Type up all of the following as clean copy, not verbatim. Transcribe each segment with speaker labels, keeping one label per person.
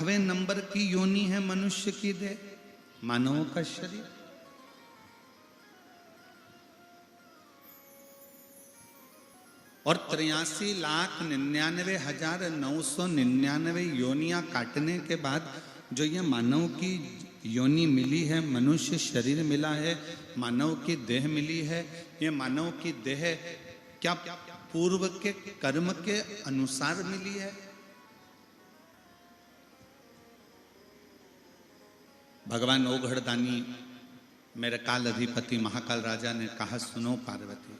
Speaker 1: 8वें number की योनि है मनुष्य की देह, मानव का शरीर। और 83,99,999 योनियां काटने के बाद जो ये मानव की योनि मिली है, मनुष्य शरीर मिला है, मानव की देह मिली है, ये मानव की देह क्या पूर्व के कर्म के अनुसार मिली है? भगवान ओघड़दानी मेरे काल अधिपति महाकाल राजा ने कहा, सुनो पार्वती,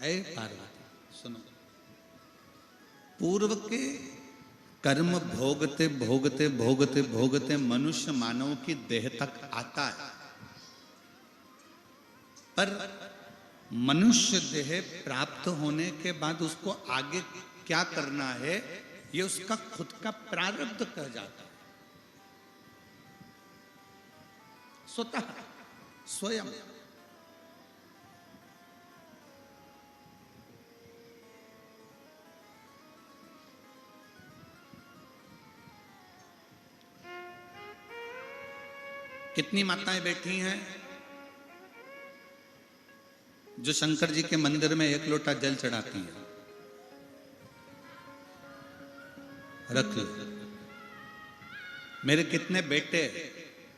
Speaker 1: ऐ पार्वती सुनो, पूर्व के कर्म भोगते भोगते भोगते भोगते मनुष्य मानव की देह तक आता है, पर मनुष्य देह प्राप्त होने के बाद उसको आगे क्या करना है ये उसका खुद का प्रारब्ध कह जाता है, स्वतः स्वयं। कितनी माताएं बैठी हैं जो शंकर जी के मंदिर में 1 लोटा जल चढ़ाती हैं? रख लो। मेरे कितने बेटे,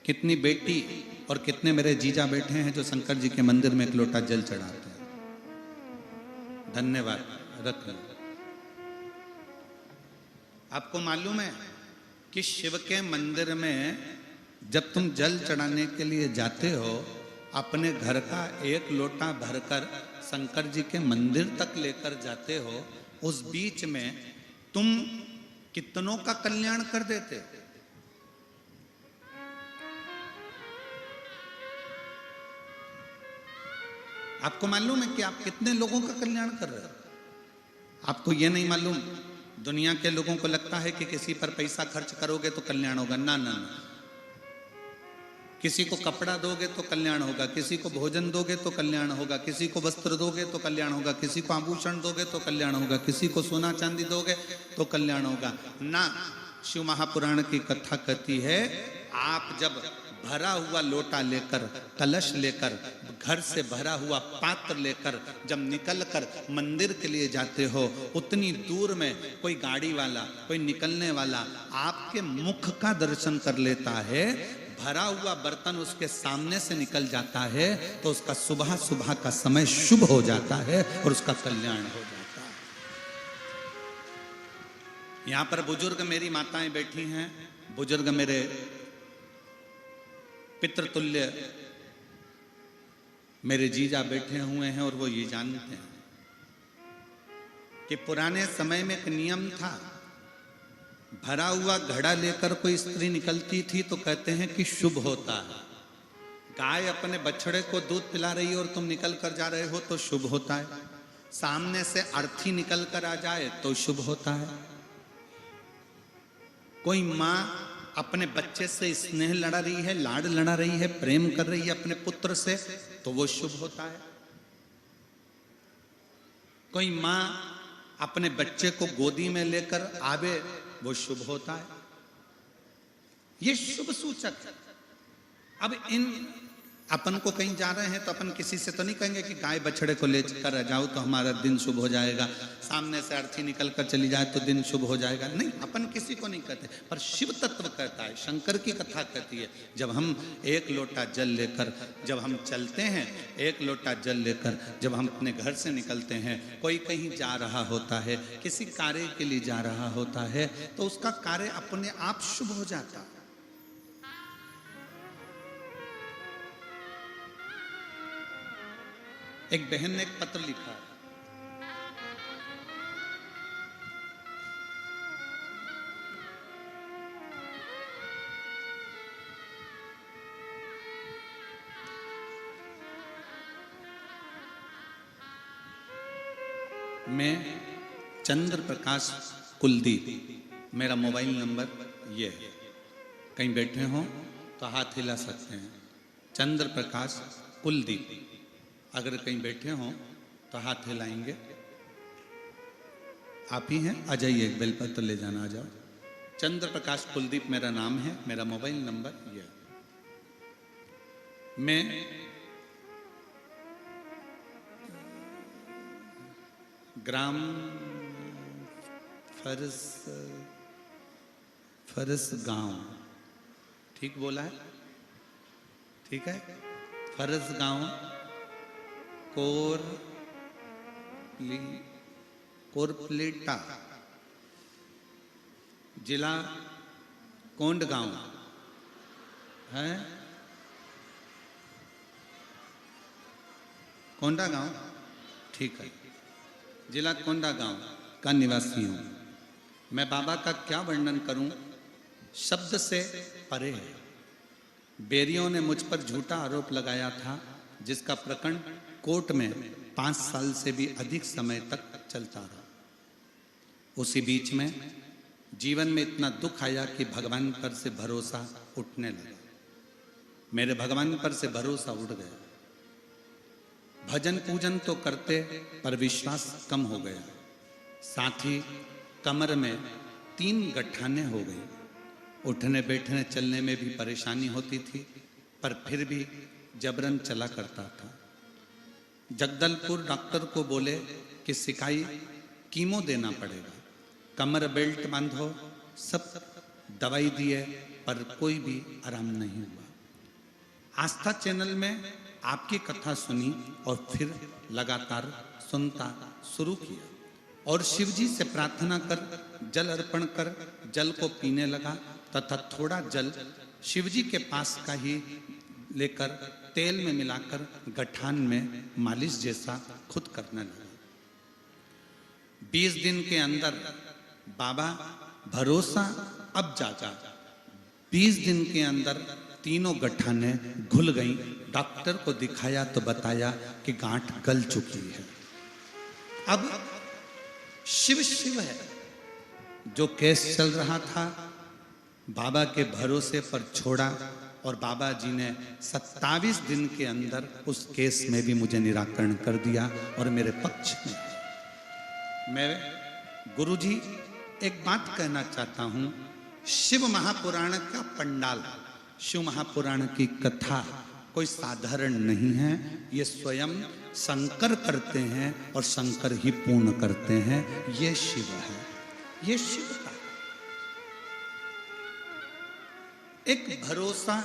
Speaker 1: कितनी बेटी और कितने मेरे जीजा बैठे हैं जो शंकर जी के मंदिर में 1 लोटा जल चढ़ाते हैं? धन्यवाद, रख लो। आपको मालूम है कि शिव के मंदिर में जब तुम जल चढ़ाने के लिए जाते हो, अपने घर का 1 लोटा भरकर शंकर जी के मंदिर तक लेकर जाते हो, उस बीच में तुम कितनों का कल्याण कर देते हो? आपको मालूम है कि आप कितने लोगों का कल्याण कर रहे हो? आपको यह नहीं मालूम, दुनिया के लोगों को लगता है कि किसी पर पैसा खर्च करोगे तो कल्याण होगा। ना ना ना, किसी को कपड़ा दोगे तो कल्याण होगा, किसी को भोजन दोगे तो कल्याण होगा, किसी को वस्त्र दोगे तो कल्याण होगा, किसी को आभूषण दोगे तो कल्याण होगा, किसी को सोना चांदी दोगे तो कल्याण होगा। ना, शिव महापुराण की कथा कहती है, आप जब भरा हुआ लोटा लेकर, कलश लेकर, घर से भरा हुआ पात्र लेकर जब निकल कर मंदिर के लिए जाते हो, उतनी दूर में कोई गाड़ी वाला, कोई निकलने वाला आपके मुख का दर्शन कर लेता है, भरा हुआ बर्तन उसके सामने से निकल जाता है, तो उसका सुबह सुबह का समय शुभ हो जाता है और उसका कल्याण हो जाता है। यहां पर बुजुर्ग मेरी माताएं बैठी हैं, बुजुर्ग मेरे पितृतुल्य मेरे जीजा बैठे हुए हैं, और वो ये जानते हैं कि पुराने समय में एक नियम था, भरा हुआ घड़ा लेकर कोई स्त्री निकलती थी तो कहते हैं कि शुभ होता है। गाय अपने बछड़े को दूध पिला रही है और तुम निकल कर जा रहे हो तो शुभ होता है। सामने से अर्थी निकल कर आ जाए तो शुभ होता है। कोई माँ अपने बच्चे से स्नेह लड़ा रही है, लाड लड़ा रही है, प्रेम कर रही है अपने पुत्र से, तो वो शुभ होता है। कोई माँ अपने बच्चे को गोदी में लेकर आवे, वो शुभ होता है। ये शुभ सूचक। अब इन अपन को कहीं जा रहे हैं तो अपन किसी से तो नहीं कहेंगे कि गाय बछड़े को लेकर जाओ तो हमारा दिन शुभ हो जाएगा, सामने से अर्थी निकल कर चली जाए तो दिन शुभ हो जाएगा। नहीं, अपन किसी को नहीं कहते, पर शिव तत्व कहता है, शंकर की कथा कहती है, जब हम 1 लोटा जल लेकर जब हम चलते हैं, 1 लोटा जल लेकर जब हम अपने घर से निकलते हैं, कोई कहीं जा रहा होता है, किसी कार्य के लिए जा रहा होता है, तो उसका कार्य अपने आप शुभ हो जाता है। एक बहन ने एक पत्र लिखा है, मैं चंद्र प्रकाश कुलदीप, मेरा मोबाइल नंबर ये है, कहीं बैठे हो तो हाथ हिला सकते हैं। चंद्र प्रकाश कुलदीप, अगर कहीं बैठे हो तो हाथ हिलाएंगे। आप ही हैं? आ जाइए, एक बेलपत्र ले जाना, आ जाओ। चंद्र प्रकाश कुलदीप मेरा नाम है, मेरा मोबाइल नंबर यह। मैं ग्राम फरस गांव, ठीक बोला है? ठीक है, फरस गांव कोरपलेटा, जिला कोंडगांव है, कोंडागांव, ठीक है, जिला कोंडागांव का निवासी हूं। मैं बाबा का क्या वर्णन करूं, शब्द से परे है। बेरियों ने मुझ पर झूठा आरोप लगाया था, जिसका प्रकरण कोर्ट में 5 साल से भी अधिक समय तक चलता रहा। उसी बीच में जीवन में इतना दुख आया कि भगवान पर से भरोसा उठने लगा। मेरे भगवान पर से भरोसा उठ गया। भजन पूजन तो करते पर विश्वास कम हो गया। साथ ही कमर में 3 गठाने हो गई। उठने बैठने चलने में भी परेशानी होती थी, पर फिर भी जबरन चला करता था। जगदलपुर डॉक्टर को बोले कि सिकाई कीमो देना पड़ेगा, कमर बेल्ट बांधो, सब दवाई दिए, पर कोई भी आराम नहीं हुआ। आस्था चैनल में आपकी कथा सुनी और फिर लगातार सुनता शुरू किया और शिवजी से प्रार्थना कर जल अर्पण कर जल को पीने लगा तथा थोड़ा जल शिवजी के पास का ही लेकर तेल में मिलाकर गठान में मालिश जैसा खुद करने लगा। 20 दिन के अंदर बाबा भरोसा अब जागा। 20 दिन के अंदर 3 गठाने घुल गई। डॉक्टर को दिखाया तो बताया कि गांठ गल चुकी है। अब शिव शिव है। जो केस चल रहा था बाबा के भरोसे पर छोड़ा और बाबा जी ने 27 दिन के अंदर उस केस में भी मुझे निराकरण कर दिया और मेरे पक्ष में। मैं गुरुजी एक बात कहना चाहता हूं, शिव महापुराण का पंडाल, शिव महापुराण की कथा कोई साधारण नहीं है। ये स्वयं शंकर करते हैं और शंकर ही पूर्ण करते हैं। ये शिव है, ये शिव का एक भरोसा